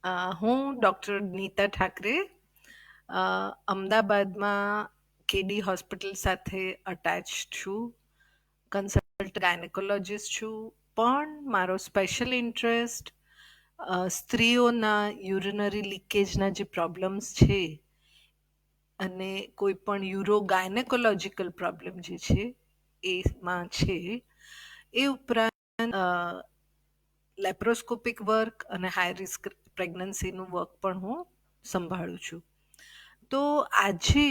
હું ડૉક્ટર નીતા ઠાકરે અમદાવાદમાં કેડી હોસ્પિટલ સાથે અટેચ છું. કન્સલ્ટન્ટ ગાયનેકોલોજીસ્ટ છું, પણ મારો સ્પેશિયલ ઇન્ટરેસ્ટ સ્ત્રીઓના યુરિનરી લીકેજના જે પ્રોબ્લેમ્સ છે અને કોઈ પણ યુરો ગાયનેકોલોજીકલ પ્રોબ્લેમ જે છે એમાં છે. એ ઉપરાંત લેપ્રોસ્કોપિક વર્ક અને હાઈ રિસ્ક પ્રેગ્નન્સીનું વર્ક પણ હું સંભાળું છું. તો આજે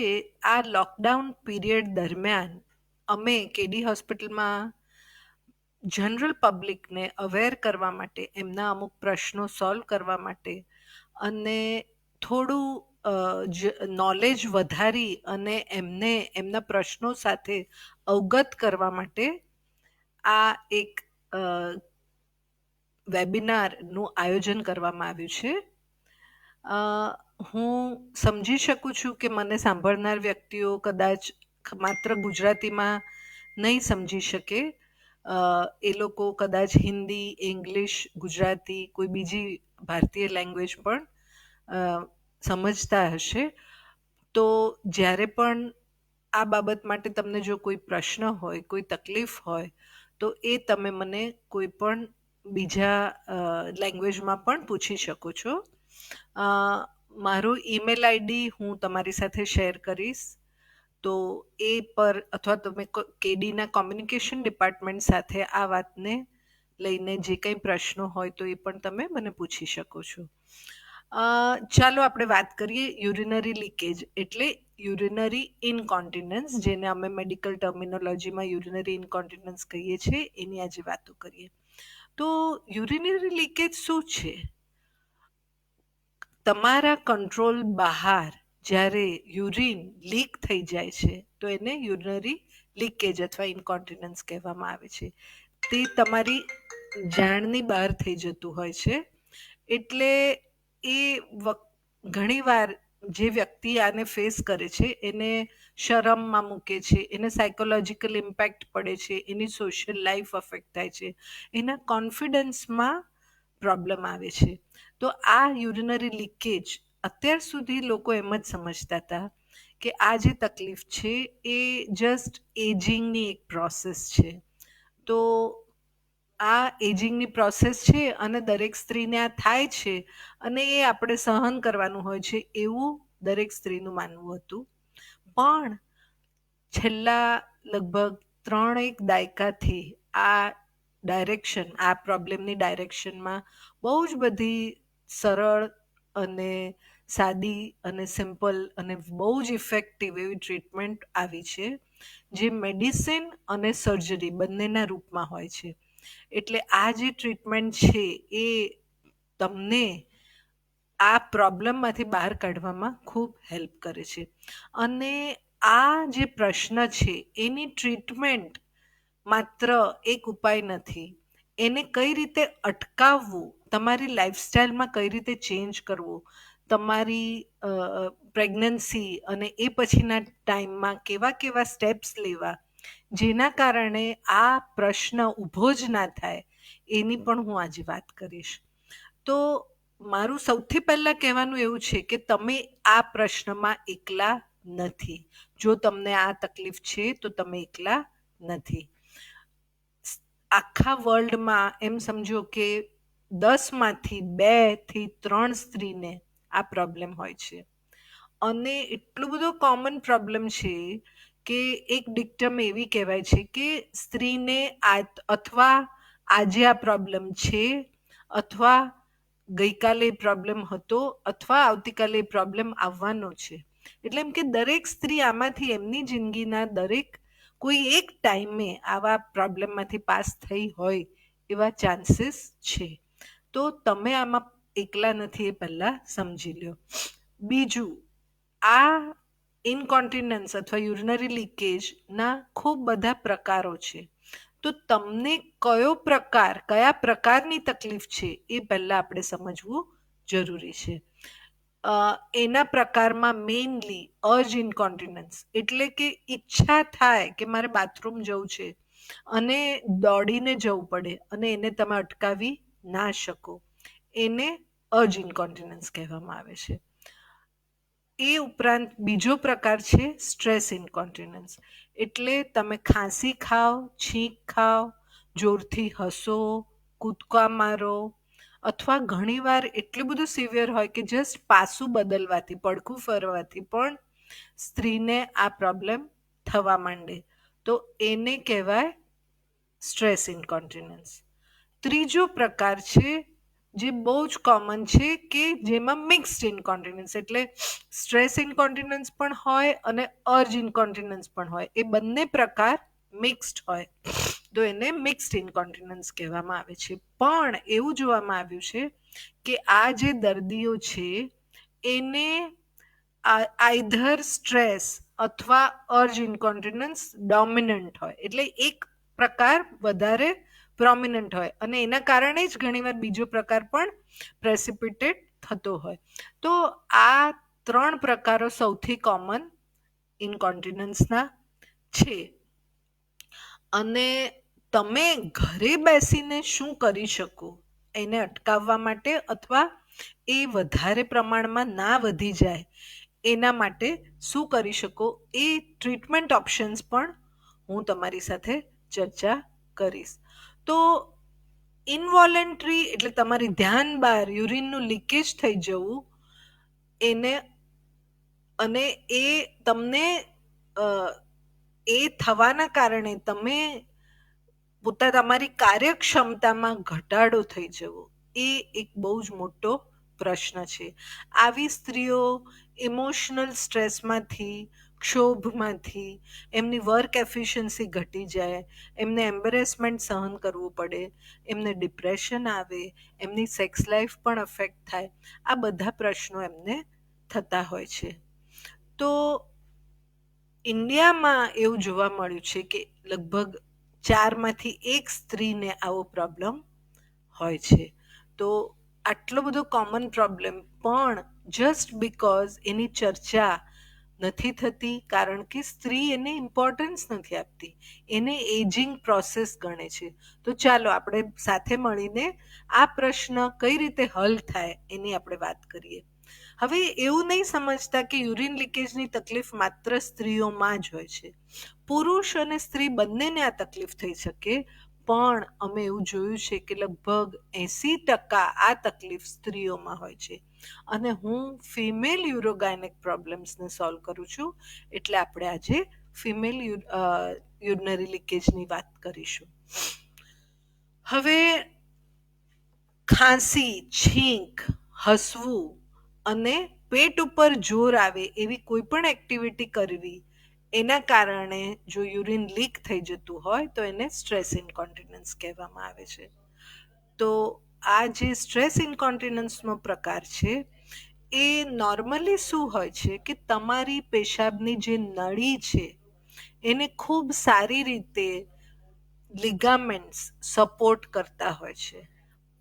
આ લોકડાઉન પીરિયડ દરમિયાન અમે કેડી હોસ્પિટલમાં જનરલ પબ્લિકને અવેર કરવા માટે, એમના અમુક પ્રશ્નો સોલ્વ કરવા માટે અને થોડું નોલેજ વધારી અને એમને એમના પ્રશ્નો સાથે અવગત કરવા માટે આ એક વેબિનારનું આયોજન કરવામાં આવ્યું છે. હું સમજી શકું છું કે મને સાંભળનાર વ્યક્તિઓ કદાચ માત્ર ગુજરાતીમાં નહીં સમજી શકે. એ લોકો કદાચ હિન્દી, ઇંગ્લિશ, ગુજરાતી, કોઈ બીજી ભારતીય લેંગ્વેજ પણ સમજતા હશે. તો જ્યારે પણ આ બાબત માટે તમને જો કોઈ પ્રશ્ન હોય, કોઈ તકલીફ હોય, તો એ તમે મને કોઈ પણ બીજા લેંગ્વેજમાં પણ પૂછી શકો છો. મારું ઈમેલ આઈડી હું તમારી સાથે શેર કરીશ. તો એ પર અથવા તમે કેડીના કોમ્યુનિકેશન ડિપાર્ટમેન્ટ સાથે આ વાતને લઈને જે કંઈ પ્રશ્નો હોય તો એ પણ તમે મને પૂછી શકો છો. ચાલો આપણે વાત કરીએ યુરિનરી લીકેજ એટલે યુરિનરી ઇનકોન્ટિનન્સ, જેને અમે મેડિકલ ટર્મિનોલોજીમાં યુરિનરી ઇનકોન્ટિનન્સ કહીએ છીએ, એની આજે વાતો કરીએ. તો યુરિનરી લીકેજ શું છે? તમારા કંટ્રોલ બહાર જ્યારે યુરિન લીક થઈ જાય છે તો એને યુરિનરી લીકેજ અથવા ઇન્કોન્ટિનન્સ કહેવામાં આવે છે. તે તમારી જાણની બહાર થઈ જતું હોય છે. એટલે એ ઘણીવાર જે વ્યક્તિ આને ફેસ કરે છે એને શરમમાં મૂકે છે, એને સાયકોલોજીકલ ઇમ્પેક્ટ પડે છે, એની સોશિયલ લાઈફ અફેક્ટ થાય છે, એના કોન્ફિડન્સમાં પ્રોબ્લેમ આવે છે. તો આ યુરિનરી લીકેજ અત્યાર સુધી લોકો એમ જ સમજતા હતા કે આ જે તકલીફ છે એ જસ્ટ એજિંગની એક પ્રોસેસ છે. તો આ એજિંગની પ્રોસેસ છે અને દરેક સ્ત્રીને આ થાય છે અને એ આપણે સહન કરવાનું હોય છે, એવું દરેક સ્ત્રીનું માનવું હતું. પણ છેલ્લા લગભગ 3 દાયકાથી આ ડાયરેક્શન, આ પ્રોબ્લેમની ડાયરેક્શનમાં બહુ જ બધી સરળ અને સાદી અને સિમ્પલ અને બહુ જ ઇફેક્ટિવ એવી ટ્રીટમેન્ટ આવી છે, જે મેડિસિન અને સર્જરી બંનેના રૂપમાં હોય છે. એટલે આ જે ટ્રીટમેન્ટ છે એ તમને આ પ્રોબ્લેમમાંથી બહાર કાઢવામાં ખૂબ હેલ્પ કરે છે. અને આ જે પ્રશ્ન છે એની ટ્રીટમેન્ટ માત્ર એક ઉપાય નથી. એને કઈ રીતે અટકાવવું, તમારી લાઈફસ્ટાઈલમાં કઈ રીતે ચેન્જ કરવું, તમારી પ્રેગ્નન્સી અને એ પછીના ટાઈમમાં કેવા કેવા સ્ટેપ્સ લેવા જેના કારણે આ પ્રશ્ન ઊભો જ ના થાય, એની પણ હું આજે વાત કરીશ. તો મારું સૌથી પહેલાં કહેવાનું એવું છે કે તમે આ પ્રશ્નમાં એકલા નથી. જો તમને આ તકલીફ છે તો તમે એકલા નથી. આખા વર્લ્ડમાં એમ સમજો કે 10માંથી 2 થી 3 સ્ત્રીને આ પ્રોબ્લેમ હોય છે. અને એટલો બધો કોમન પ્રોબ્લેમ છે કે એક ડિક્ટમ એવી કહેવાય છે કે સ્ત્રીને અથવા આજે આ પ્રોબ્લેમ છે, અથવા ગઈકાલે પ્રોબ્લેમ હતો, અથવા આવતીકાલે પ્રોબ્લેમ આવવાનો છે. એટલે એમ કે દરેક સ્ત્રી આમાંથી એમની જિંદગીના દરેક કોઈ એક ટાઈમે આવા પ્રોબ્લેમમાંથી પાસ થઈ હોય એવા ચાન્સીસ છે. તો તમે આમાં એકલા નથી, એ પહેલાં સમજી લો. બીજું, આ ઇનકોન્ટિનન્સ અથવા યુરિનરી લીકેજના ખૂબ બધા પ્રકારો છે. તો તમને કયા પ્રકારની તકલીફ છે એ પહેલાં આપણે સમજવું જરૂરી છે. એના પ્રકારમાં મેઇનલી અર્જ ઇન્કોન્ટિનન્સ એટલે કે ઈચ્છા થાય કે મારે બાથરૂમ જવું છે અને દોડીને જવું પડે અને એને તમે અટકાવી ના શકો, એને અર્જ ઇન્કોન્ટિનન્સ કહેવામાં આવે છે. એ ઉપરાંત બીજો પ્રકાર છે સ્ટ્રેસ ઇન્કોન્ટિનન્સ. એટલે તમે ખાંસી ખાઓ, છીંક ખાઓ, જોરથી હસો, કૂદકા મારો, અથવા ઘણીવાર એટલું બધું સિવિયર હોય કે જસ્ટ પાસું બદલવાથી, પડખું ફરવાથી પણ સ્ત્રીને આ પ્રોબ્લેમ થવા માંડે, તો એને કહેવાય સ્ટ્રેસ ઇન્કોન્ટિનન્સ. ત્રીજો પ્રકાર છે જે બહુ જ કોમન છે કે જેમાં મિક્સ્ડ ઇન્કોન્ટિનન્સ, એટલે સ્ટ્રેસ ઇન્કોન્ટિનન્સ પણ હોય અને અર્જ ઇન્કોન્ટિનન્સ પણ હોય, એ બંને પ્રકાર મિક્સ્ડ હોય, તો એને મિક્સ્ડ ઇન્કોન્ટિનન્સ કહેવામાં આવે છે. પણ એવું જોવામાં આવ્યું છે કે આ જે દર્દીઓ છે એને આઈધર સ્ટ્રેસ અથવા અર્જ ઇન્કોન્ટિનન્સ ડોમિનન્ટ હોય, એટલે એક પ્રકાર વધારે પ્રોમિનન્ટ હોય અને એના કારણે જ ઘણીવાર બીજો પ્રકાર પણ પ્રેસિપિટેટ થતો હોય. તો આ ત્રણ પ્રકારો સૌથી કોમન ઇન્કોન્ટિનન્સના છે. અને તમે ઘરે બેસીને શું કરી શકો એને અટકાવવા માટે, અથવા એ વધારે પ્રમાણમાં ના વધી જાય એના માટે શું કરી શકો, એ ટ્રીટમેન્ટ ઓપ્શન્સ પણ હું તમારી સાથે ચર્ચા કરીશ. તો ઇનવોલેન્ટરી એટલે તમારી ધ્યાન બહાર યુરિનનું લીકેજ થઈ જવું, એને અને એ તમને એ થવાના કારણે તમે તમારી કાર્યક્ષમતામાં ઘટાડો થઈ જવો, એ એક બહુ જ મોટો પ્રશ્ન છે. આવી સ્ત્રીઓ ઇમોશનલ સ્ટ્રેસમાંથી, ક્ષોભમાંથી, એમની વર્ક એફિશિયન્સી ઘટી જાય, એમને એમ્બેરેસમેન્ટ સહન કરવું પડે, એમને ડિપ્રેશન આવે, એમની સેક્સ લાઈફ પણ અફેક્ટ થાય, આ બધા પ્રશ્નો એમને થતા હોય છે. તો ઇન્ડિયામાં એવું જોવા મળ્યું છે કે લગભગ 4માંથી 1 સ્ત્રીને આવો પ્રોબ્લેમ હોય છે. તો આટલો બધો કોમન પ્રોબ્લેમ પણ જસ્ટ બીકોઝ એની ચર્ચા નથી થતી, કારણ કે સ્ત્રી એને ઇમ્પોર્ટન્સ નથી આપતી, એને એજિંગ પ્રોસેસ ગણે છે. તો ચાલો આપણે સાથે મળીને આ પ્રશ્ન કઈ રીતે હલ થાય એની આપણે વાત કરીએ. હવે એવું નહીં સમજતા કે યુરિન લીકેજની તકલીફ માત્ર સ્ત્રીઓમાં જ હોય છે. પુરુષ અને સ્ત્રી બંનેને આ તકલીફ થઈ શકે, પણ અમે એવું જોયું છે કે લગભગ 80% આ તકલીફ સ્ત્રીઓમાં હોય છે. અને હું ફિમેલ યુરોગાયનિક પ્રોબ્લેમ્સને સોલ્વ કરું છું, એટલે આપણે આજે ફિમેલ યુરિનરી લીકેજની વાત કરીશું. હવે ખાંસી, છીંક, હસવું અને પેટ ઉપર જોર આવે એવી કોઈ પણ એક્ટિવિટી કરવી, એના કારણે જો યુરિન લીક થઈ જતું હોય તો એને સ્ટ્રેસ ઇન્કોન્ટિનન્સ કહેવામાં આવે છે. તો આ જે સ્ટ્રેસ ઇન્કોન્ટિનન્સનો પ્રકાર છે એ નોર્મલી શું હોય છે કે તમારી પેશાબની જે નળી છે એને ખૂબ સારી રીતે લિગામેન્ટ્સ સપોર્ટ કરતા હોય છે,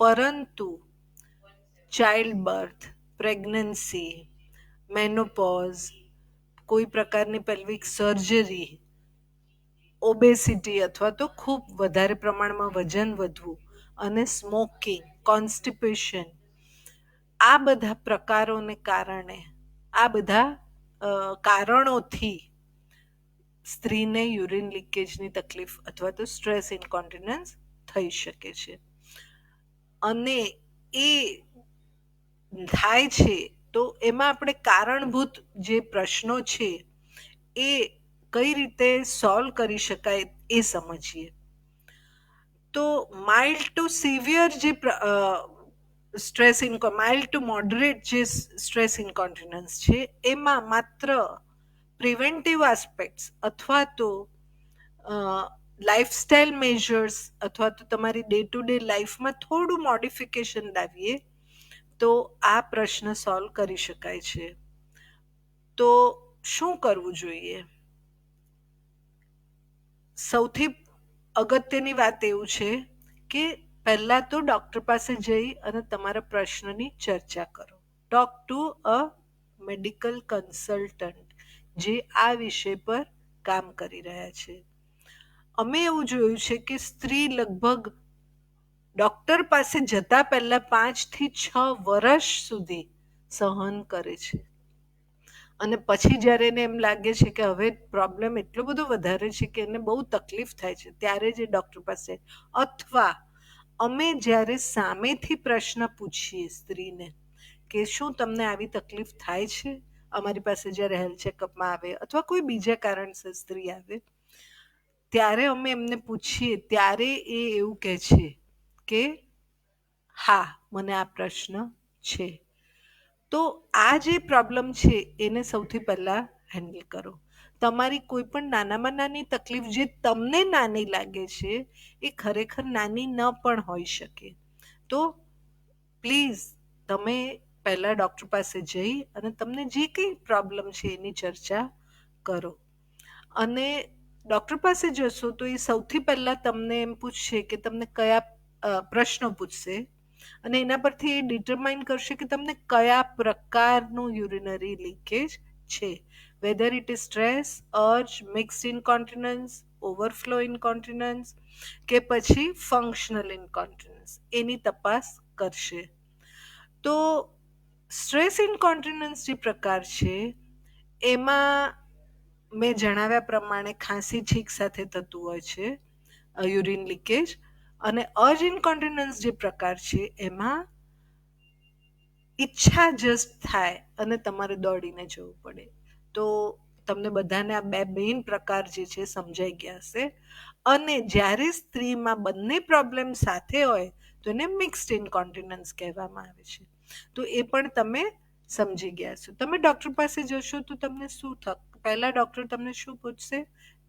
પરંતુ ચાઇલ્ડ બર્થ, પ્રેગ્નન્સી, મેનોપોઝ, કોઈ પ્રકારની પેલ્વિક સર્જરી, ઓબેસિટી અથવા તો ખૂબ વધારે પ્રમાણમાં વજન વધવું, અને સ્મોકિંગ, કોન્સ્ટિપેશન, આ બધા પ્રકારોને કારણે, આ બધા કારણોથી સ્ત્રીને યુરિન લીકેજની તકલીફ અથવા તો સ્ટ્રેસ ઇન્કોન્ટિનન્સ થઈ શકે છે. અને એ થાય છે તો એમાં આપણે કારણભૂત જે પ્રશ્નો છે એ કઈ રીતે સોલ્વ કરી શકાય એ સમજીએ. તો માઇલ્ડ ટુ સિવિયર જે માઇલ્ડ ટુ મોડરેટ જે સ્ટ્રેસ ઇન્કોન્ટિનન્સ છે એમાં માત્ર પ્રિવેન્ટિવ આસ્પેક્ટ્સ અથવા તો લાઇફસ્ટાઇલ મેજર્સ અથવા તો તમારી ડે ટુ ડે લાઈફમાં થોડું મોડિફિકેશન લાવીએ તો આ પ્રશ્ન સોલ્વ કરી શકાય છે. તો શું કરવું જોઈએ? સૌથી અગત્યની વાત એવું છે કે પહેલા તો ડૉક્ટર પાસે જઈ અને તમારા પ્રશ્નની ચર્ચા કરો. Talk to a medical consultant જે આ વિષય પર કામ કરી રહ્યા છે. અમે એવું જોયું છે કે સ્ત્રી લગભગ ડોક્ટર પાસે જતા પહેલા 5 થી 6 વર્ષ સુધી સહન કરે છે. અને પછી જ્યારે એને એમ લાગે છે કે હવે પ્રોબ્લેમ એટલો બધો વધારે છે કે એને બહુ તકલીફ થાય છે, ત્યારે જ એ ડોક્ટર પાસે, અથવા અમે જ્યારે સામેથી પ્રશ્ન પૂછીએ સ્ત્રીને કે શું તમને આવી તકલીફ થાય છે, અમારી પાસે જ્યારે હેલ્થ ચેકઅપમાં આવે અથવા કોઈ બીજા કારણસર સ્ત્રી આવે, ત્યારે અમે એમને પૂછીએ ત્યારે એ એવું કહે છે કે હા, મને આ પ્રશ્ન છે. તો આ જે પ્રોબ્લેમ છે એને સૌથી પહેલા હેન્ડલ કરો. તમારી કોઈ પણ નાનામાં નાની તકલીફ જે તમને નાની લાગે છે એ ખરેખર નાની ન પણ હોઈ શકે. તો પ્લીઝ તમે પહેલા ડોક્ટર પાસે જઈ અને તમને જે કંઈ પ્રોબ્લેમ છે એની ચર્ચા કરો. અને ડોક્ટર પાસે જશો તો એ સૌથી પહેલા તમને એમ પૂછશે કે તમને કયા પ્રશ્નો પૂછશે, અને એના પરથી એ ડિટરમાઇન કરશે કે તમને કયા પ્રકારનું યુરિનરી લીકેજ છે. Whether it is stress, urge, mixed incontinence, overflow incontinence કે પછી ફંક્શનલ ઇન્કોન્ટિનન્સ, એની તપાસ કરશે. તો સ્ટ્રેસ ઇન્કોન્ટિનન્સ જે પ્રકાર છે એમાં મેં જણાવ્યા પ્રમાણે ખાંસી છીંક સાથે થતું હોય છે યુરિન લીકેજ, અને અર્જ ઇન્કોન્ટિનન્સ જે પ્રકાર છે એમાં ઈચ્છા જસ્ટ થાય અને તમારે દોડીને જવું પડે. તો તમને બધાને આ બે મેઇન પ્રકાર જે છે સમજાઈ ગયા હશે. અને જ્યારે સ્ત્રીમાં બંને પ્રોબ્લેમ સાથે હોય તો એને મિક્સ્ડ ઇન્કોન્ટિનન્સ કહેવામાં આવે છે. તો એ પણ તમે સમજી ગયા છો. તમે ડોક્ટર પાસે જશો તો તમને શું પહેલા ડોક્ટર તમને શું પૂછશે?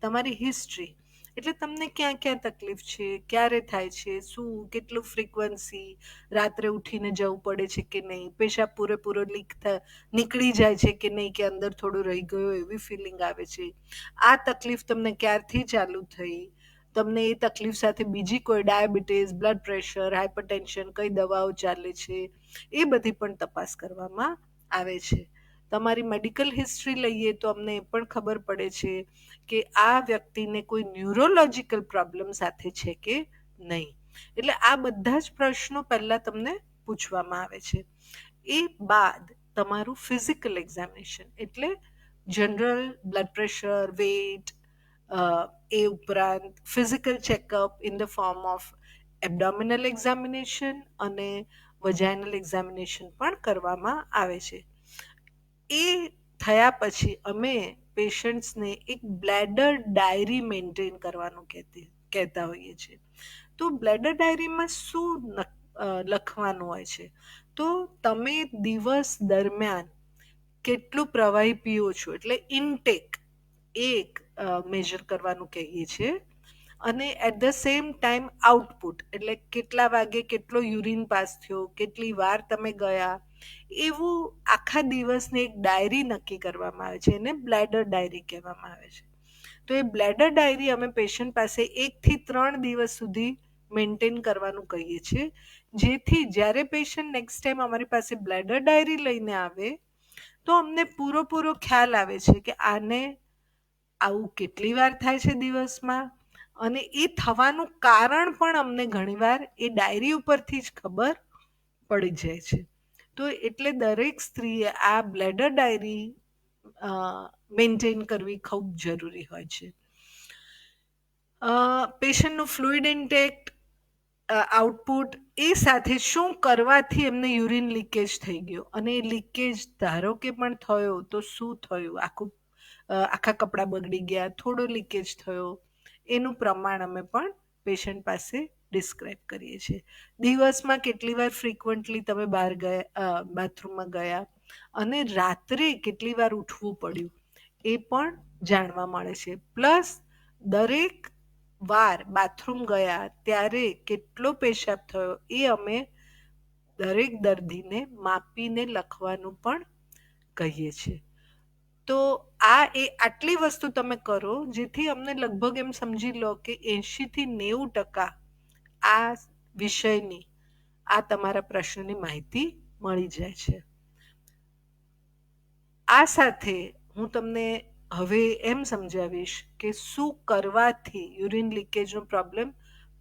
તમારી હિસ્ટ્રી, એટલે તમને ક્યાં ક્યાં તકલીફ છે, ક્યારે થાય છે, શું, કેટલું ફ્રીક્વન્સી, રાત્રે ઉઠીને જવું પડે છે કે નહીં, પેશાબ પૂરેપૂરો નીકળી જાય છે કે નહીં, કે અંદર થોડું રહી ગયું એવી ફિલિંગ આવે છે, આ તકલીફ તમને ક્યારથી ચાલુ થઈ, તમને એ તકલીફ સાથે બીજી કોઈ ડાયાબિટીસ, બ્લડ પ્રેશર, હાઇપરટેન્શન, કઈ દવાઓ ચાલે છે, એ બધી પણ તપાસ કરવામાં આવે છે. તમારી મેડિકલ હિસ્ટ્રી લઈએ તો અમને એ પણ ખબર પડે છે કે આ વ્યક્તિને કોઈ ન્યુરોલોજીકલ પ્રોબ્લેમ સાથે છે કે નહીં. એટલે આ બધા જ પ્રશ્નો પહેલા તમને પૂછવામાં આવે છે. એ બાદ તમારું ફિઝિકલ એક્ઝામિનેશન, એટલે જનરલ બ્લડ પ્રેશર, વેટ, એ ઉપરાંત physical checkup in the form of abdominal examination અને વજાઇનલ એક્ઝામિનેશન પણ કરવામાં આવે છે. એ થયા પછી અમે પેશન્ટ્સને એક બ્લેડર ડાયરી મેન્ટેન કરવાનું કહેતા હોઈએ છીએ. તો બ્લેડર ડાયરીમાં શું લખવાનું હોય છે? તો તમે દિવસ દરમિયાન કેટલું પ્રવાહી પીઓ છો, એટલે ઇનટેક, એક મેજર કરવાનું કહીએ છીએ. અને at the same time output, એટલે કેટલા વાગે કેટલો યુરિન પાસ થયો, કેટલી વાર તમે ગયા, એવું આખા દિવસની એક ડાયરી નક્કી કરવામાં આવે છે. એને બ્લેડર ડાયરી કહેવામાં આવે છે. તો એ બ્લેડર ડાયરી અમે પેશન્ટ પાસે 1 થી 3 દિવસ સુધી મેન્ટેન કરવાનું કહીએ છીએ, જેથી જ્યારે પેશન્ટ નેક્સ્ટ ટાઈમ અમારી પાસે બ્લેડર ડાયરી લઈને આવે તો અમને પૂરો ખ્યાલ આવે છે કે આને આવું કેટલી વાર થાય છે દિવસમાં, અને એ થવાનું કારણ પણ અમને ઘણીવાર એ ડાયરી ઉપરથી જ ખબર પડી જાય છે. તો એટલે દરેક સ્ત્રીએ આ બ્લેડર ડાયરી મેન્ટેન કરવી ખૂબ જરૂરી હોય છે. પેશન્ટનું ફ્લુઇડ ઇન્ટેક, આઉટપુટ, એ સાથે શું કરવાથી એમને યુરિન લીકેજ થઈ ગયો, અને એ લીકેજ ધારો કે પણ થયો તો શું થયું, આખા કપડાં બગડી ગયા, થોડો લીકેજ થયો, એનું પ્રમાણ અમે પણ પેશન્ટ પાસે ડિસ્ક્રાઇબ કરીએ છીએ. દિવસમાં કેટલી વાર ફ્રિકવન્ટલી તમે બહાર ગયા, બાથરૂમમાં ગયા, અને રાત્રે કેટલી વાર ઉઠવું પડ્યું, એ પણ જાણવા મળે છે. પ્લસ દરેક વાર બાથરૂમ ગયા ત્યારે કેટલો પેશાબ થયો એ અમે દરેક દર્દીને માપીને લખવાનું પણ કહીએ છીએ. તો આટલી વસ્તુ તમે કરો જેથી અમને લગભગ એમ સમજી લો કે 80 થી 90% આ વિષયની, આ તમારા પ્રશ્નની માહિતી મળી જાય છે. આ સાથે હું તમને હવે એમ સમજાવીશ કે શું કરવાથી યુરિન લીકેજનો પ્રોબ્લેમ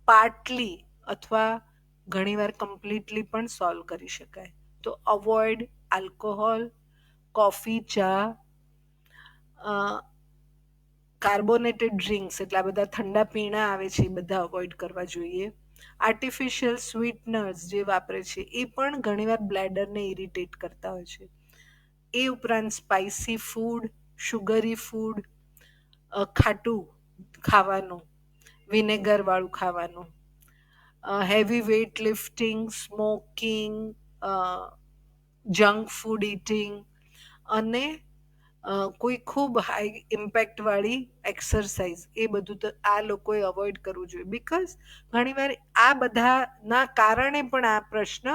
પાર્ટલી અથવા ઘણીવાર કમ્પ્લીટલી પણ સોલ્વ કરી શકાય. તો અવોઇડ આલ્કોહોલ, કોફી, ચા, કાર્બોનેટેડ ડ્રિંક્સ એટલે આ બધા ઠંડા પીણા આવે છે એ બધા અવોઇડ કરવા જોઈએ. આર્ટિફિશિયલ સ્વીટનર્સ જે વાપરે છે એ પણ ઘણીવાર બ્લેડરને ઇરિટેટ કરતા હોય છે. એ ઉપરાંત સ્પાઇસી ફૂડ, શુગરી ફૂડ, ખાટું ખાવાનું, વિનેગર વાળું ખાવાનું, heavy weight lifting, smoking, junk food eating, અને કોઈ ખૂબ હાઈ ઇમ્પેક્ટ વાળી એક્સરસાઇઝ, એ બધું તો આ લોકોએ અવોઇડ કરવું જોઈએ. બિકોઝ ઘણીવાર આ બધાના કારણે પણ આ પ્રશ્ન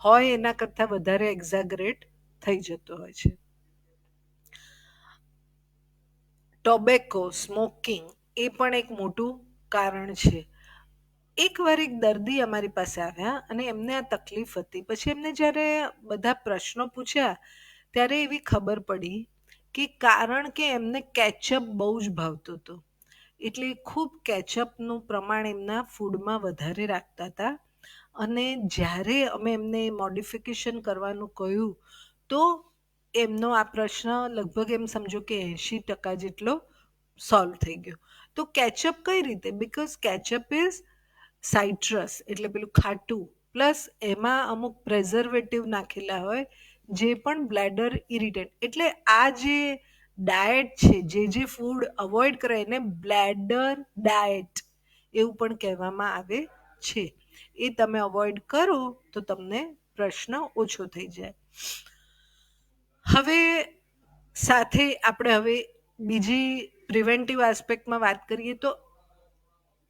હોય એના કરતાં વધારે એક્ઝાગરેટ થઈ જતો હોય છે. ટોબેકો, સ્મોકિંગ એ પણ એક મોટું કારણ છે. એકવાર એક દર્દી અમારી પાસે આવ્યા અને એમને આ તકલીફ હતી. પછી એમને જ્યારે બધા પ્રશ્નો પૂછ્યા ત્યારે એવી ખબર પડી કે કારણ કે એમને કેચઅપ બહુ જ ભાવતો હતો, એટલે ખૂબ કેચઅપનું પ્રમાણ એમના ફૂડમાં વધારે રાખતા હતા. અને જ્યારે અમે એમને મોડિફિકેશન કરવાનું કહ્યું તો એમનો આ પ્રશ્ન લગભગ એમ સમજો કે 80% જેટલો સોલ્વ થઈ ગયો. તો કેચઅપ કઈ રીતે? બિકોઝ કેચઅપ ઇઝ સાઇટ્રસ એટલે પેલું ખાટું, પ્લસ એમાં અમુક પ્રેઝર્વેટિવ નાખેલા હોય જે પણ બ્લેડર ઇરિટેટ, એટલે આ જે ડાયટ છે, જે ફૂડ અવોઇડ કરે એને બ્લેડર ડાયટ એવું પણ કહેવામાં આવે છે. એ તમે અવોઇડ કરો તો તમને પ્રશ્ન ઓછો થઈ જાય. હવે સાથે આપણે હવે બીજી પ્રિવેન્ટિવ આસ્પેક્ટમાં વાત કરીએ તો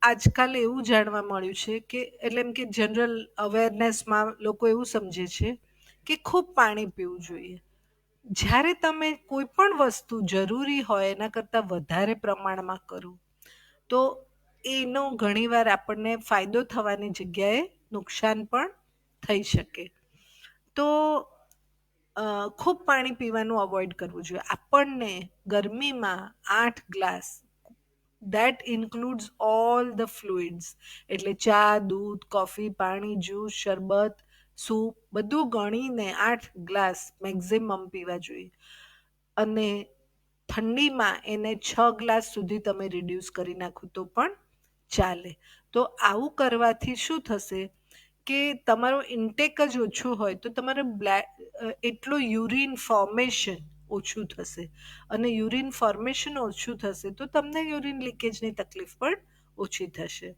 આજકાલ એવું જાણવા મળ્યું છે કે એટલે એમ કે જનરલ અવેરનેસમાં લોકો એવું સમજે છે કે ખૂબ પાણી પીવું જોઈએ. જ્યારે તમે કોઈ પણ વસ્તુ જરૂરી હોય એના કરતાં વધારે પ્રમાણમાં કરો તો એનો ઘણીવાર આપણને ફાયદો થવાની જગ્યાએ નુકસાન પણ થઈ શકે. તો ખૂબ પાણી પીવાનું અવોઇડ કરવું જોઈએ. આપણને ગરમીમાં 8 glass, that includes all the fluids, એટલે ચા, દૂધ, કોફી, પાણી, જ્યુસ, શરબત, સૂપ બધું ગણીને 8 ગ્લાસ મેક્સિમમ પીવા જોઈએ. અને ઠંડીમાં એને 6 ગ્લાસ સુધી તમે રિડ્યુસ કરી નાખો તો પણ ચાલે. તો આવું કરવાથી શું થશે કે તમારું ઇન્ટેક જ ઓછું હોય તો તમારે એટલું યુરિન ફોર્મેશન ઓછું થશે, અને યુરિન ફોર્મેશન ઓછું થશે તો તમને યુરિન લીકેજની તકલીફ પણ ઓછી થશે.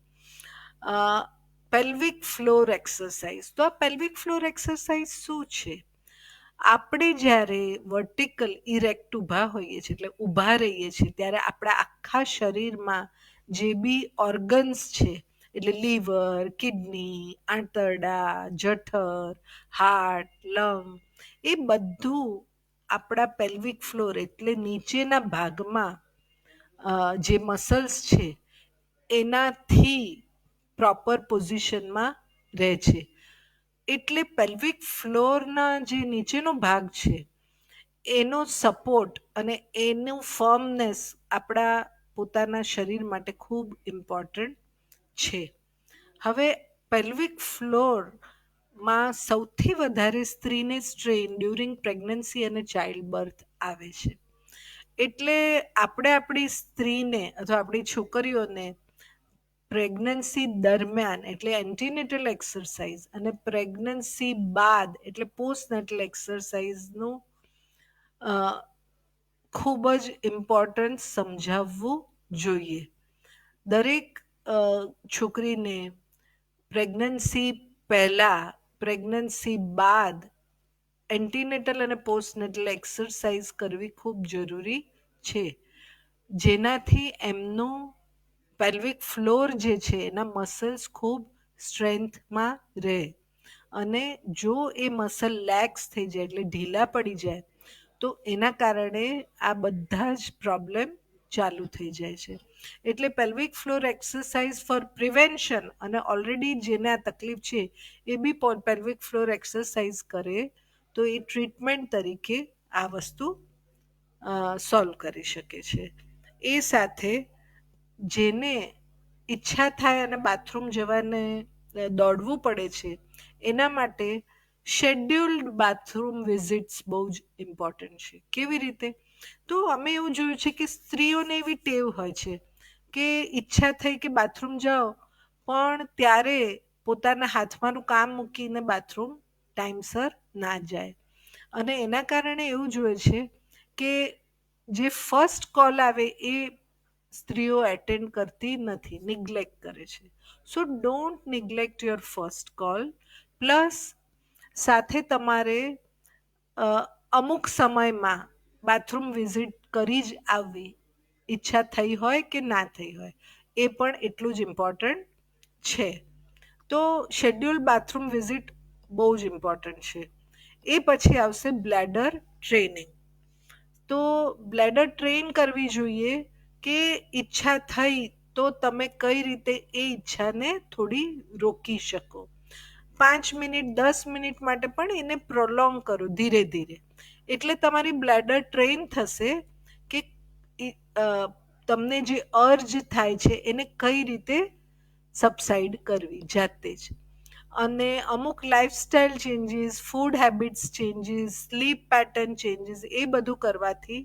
પેલ્વિક ફ્લોર એક્સરસાઇઝ, તો આ પેલ્વિક ફ્લોર એક્સરસાઇઝ શું છે? આપણે જ્યારે વર્ટિકલ ઇરેક્ટ ઊભા હોઈએ છીએ એટલે ઊભા રહીએ છીએ ત્યારે આપણા આખા શરીરમાં જે બી ઓર્ગન્સ છે એટલે લીવર, કિડની, આંતરડા, જઠર, હાર્ટ, લંગ, એ બધું આપણા પેલ્વિક ફ્લોર એટલે નીચેના ભાગમાં જે મસલ્સ છે એનાથી પ્રોપર પોઝિશનમાં રહે છે. એટલે પેલ્વિક ફ્લોરના જે નીચેનો ભાગ છે એનો સપોર્ટ અને એનું ફર્મનેસ આપણા પોતાના શરીર માટે ખૂબ ઇમ્પોર્ટન્ટ છે. હવે પેલ્વિક ફ્લોરમાં સૌથી વધારે સ્ત્રીને સ્ટ્રેન ડ્યુરિંગ પ્રેગ્નન્સી અને ચાઇલ્ડ બર્થ આવે છે. એટલે આપણે આપણી સ્ત્રીને અથવા આપણી છોકરીઓને પ્રેગ્નન્સી દરમિયાન એટલે એન્ટીનેટલ એક્સરસાઇઝ અને પ્રેગ્નન્સી બાદ એટલે પોસ્ટનેટલ એક્સરસાઇઝનું ખૂબ જ ઇમ્પોર્ટન્સ સમજાવવું જોઈએ. દરેક છોકરીને પ્રેગ્નન્સી પહેલાં, પ્રેગ્નન્સી બાદ એન્ટીનેટલ અને પોસ્ટનેટલ એક્સરસાઇઝ કરવી ખૂબ જરૂરી છે, જેનાથી એમનું પેલ્વિક ફ્લોર જે છે એના મસલ્સ ખૂબ સ્ટ્રેન્થમાં રહે. અને જો એ મસલ લેક્સ થઈ જાય એટલે ઢીલા પડી જાય તો એના કારણે આ બધા જ પ્રોબ્લેમ ચાલુ થઈ જાય છે. એટલે pelvic floor exercise for prevention, અને ઓલરેડી જેને આ તકલીફ છે એ બી પેલ્વિક ફ્લોર એક્સરસાઇઝ કરે તો એ ટ્રીટમેન્ટ તરીકે આ વસ્તુ સોલ્વ કરી શકે છે. એ સાથે જેને ઈચ્છા થાય અને બાથરૂમ જવાને દોડવું પડે છે એના માટે શેડ્યુલ્ડ બાથરૂમ વિઝિટ્સ બહુ જ ઇમ્પોર્ટન્ટ છે. કેવી રીતે? તો અમે એવું જોયું છે કે સ્ત્રીઓને એવી ટેવ હોય છે કે ઈચ્છા થઈ કે બાથરૂમ જાઓ, પણ ત્યારે પોતાના હાથમાંનું કામ મૂકીને બાથરૂમ ટાઈમસર ના જાય. અને એના કારણે એવું જોઈએ છે કે જે ફર્સ્ટ કોલ આવે એ સ્ત્રીઓ એટેન્ડ કરતી નથી, નિગ્લેક્ટ કરે છે. સો don't neglect your first call. Plus સાથે તમારે અ, અમુક સમયમાં બાથરૂમ વિઝિટ કરી જ આવવી, ઈચ્છા થઈ હોય કે ના થઈ હોય, એ પણ એટલું જ ઇમ્પોર્ટન્ટ છે. તો શેડ્યુલ બાથરૂમ વિઝિટ બહુ જ ઇમ્પોર્ટન્ટ છે. એ પછી આવશે બ્લેડર ટ્રેનિંગ. તો બ્લેડર ટ્રેન કરવી જોઈએ કે ઈચ્છા થઈ તો તમે કઈ રીતે એ ઈચ્છાને થોડી રોકી શકો. 5 મિનિટ 10 મિનિટ માટે પણ એને પ્રોલોંગ કરો ધીરે ધીરે, એટલે તમારી બ્લેડર ટ્રેન થશે કે અ, તમને જે અર્જ થાય છે એને કઈ રીતે સબસાઇડ કરવી જાતે જ. અને અમુક lifestyle changes, food habits changes, sleep pattern changes, એ બધું કરવાથી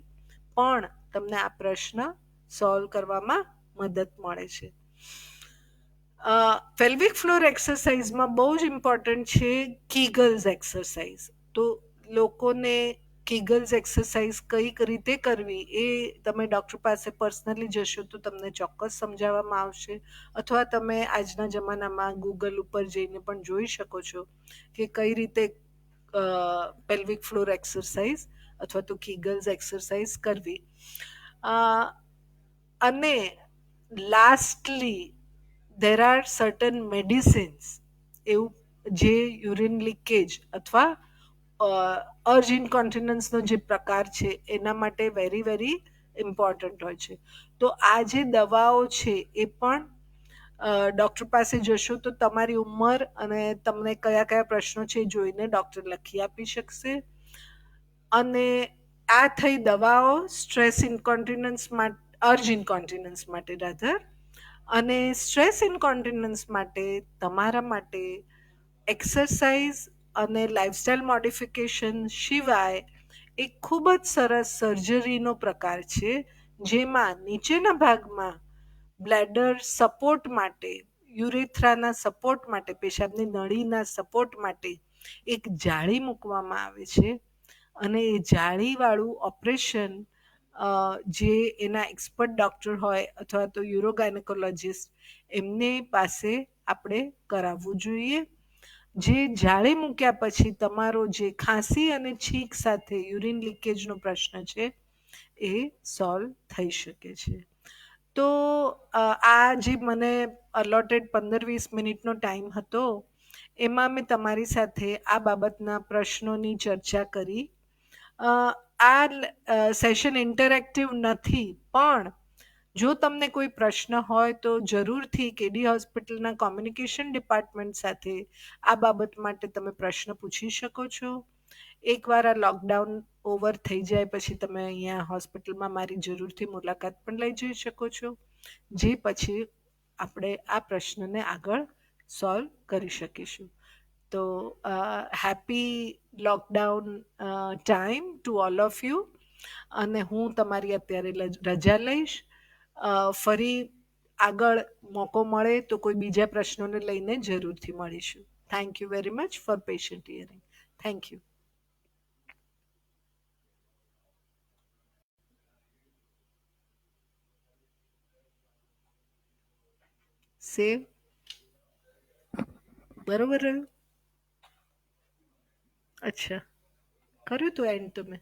પણ તમને આ પ્રશ્ન સોલ્વ કરવામાં મદદ મળે છે. પેલ્વિક ફ્લોર એક્સરસાઇઝમાં બહુ જ ઇમ્પોર્ટન્ટ છે કીગલ્સ એક્સરસાઇઝ. તો લોકોને કીગલ્સ એક્સરસાઇઝ કઈ રીતે કરવી એ તમે ડૉક્ટર પાસે પર્સનલી જશો તો તમને ચોક્કસ સમજાવવામાં આવશે. અથવા તમે આજના જમાનામાં ગૂગલ ઉપર જઈને પણ જોઈ શકો છો કે કઈ રીતે પેલ્વિક ફ્લોર એક્સરસાઇઝ અથવા તો કીગલ્સ એક્સરસાઇઝ કરવી. અ, અને lastly there are certain medicines એવું જે યુરિન લીકેજ અથવા અર્જ ઇન્કોન્ટિનન્સનો જે પ્રકાર છે એના માટે વેરી વેરી ઇમ્પોર્ટન્ટ હોય છે. તો આ જે દવાઓ છે એ પણ ડૉક્ટર પાસે જશો તો તમારી ઉંમર અને તમને કયા કયા પ્રશ્નો છે એ જોઈને ડૉક્ટર લખી આપી શકશે. અને આ થઈ દવાઓ સ્ટ્રેસ ઇન્કોન્ટિનન્સ માટે, અર્જ ઇન્કોન્ટિનન્સ માટે રાધર. અને સ્ટ્રેસ ઇન્કોન્ટિનન્સ માટે તમારા માટે એક્સરસાઇઝ અને લાઇફસ્ટાઇલ મોડિફિકેશન સિવાય એક ખૂબ જ સરસ સર્જરીનો પ્રકાર છે જેમાં નીચેના ભાગમાં બ્લેડર સપોર્ટ માટે, યુરેથ્રાના સપોર્ટ માટે, પેશાબની નળીના સપોર્ટ માટે એક જાળી મૂકવામાં આવે છે. અને એ જાળીવાળું ઓપરેશન જે એના એક્સપર્ટ ડૉક્ટર હોય અથવા તો યુરોગાયનેકોલોજીસ્ટ એમને પાસે આપણે કરાવવું જોઈએ. જે જાળી મૂક્યા પછી તમારો જે ખાંસી અને છીંક સાથે યુરિન લીકેજનો પ્રશ્ન છે એ સોલ્વ થઈ શકે છે. તો આ જે મને અલોટેડ 15-20 મિનિટનો ટાઈમ હતો એમાં મેં તમારી સાથે આ બાબતના પ્રશ્નોની ચર્ચા કરી. આ સેશન ઇન્ટરેક્ટિવ નથી, પણ જો તમને કોઈ પ્રશ્ન હોય તો જરૂરથી કેડી હોસ્પિટલના કોમ્યુનિકેશન ડિપાર્ટમેન્ટ સાથે આ બાબત માટે તમે પ્રશ્ન પૂછી શકો છો. એકવાર આ લોકડાઉન ઓવર થઈ જાય પછી તમે અહીંયા હોસ્પિટલમાં મારી જરૂરથી મુલાકાત પણ લઈ જઈ શકો છો, જે પછી આપણે આ પ્રશ્નને આગળ સોલ્વ કરી શકીશું. તો happy lockdown time to all of you. અને હું તમારી અત્યારે રજા લઈશ. ફરી આગળ મોકો મળે તો કોઈ બીજા પ્રશ્નોને લઈને જરૂરથી મળીશું. Thank you very much for patient hearing. Thank you. Save બરોબર રહ્યું? અચ્છા, કર્યું તું એન્ડ તમે?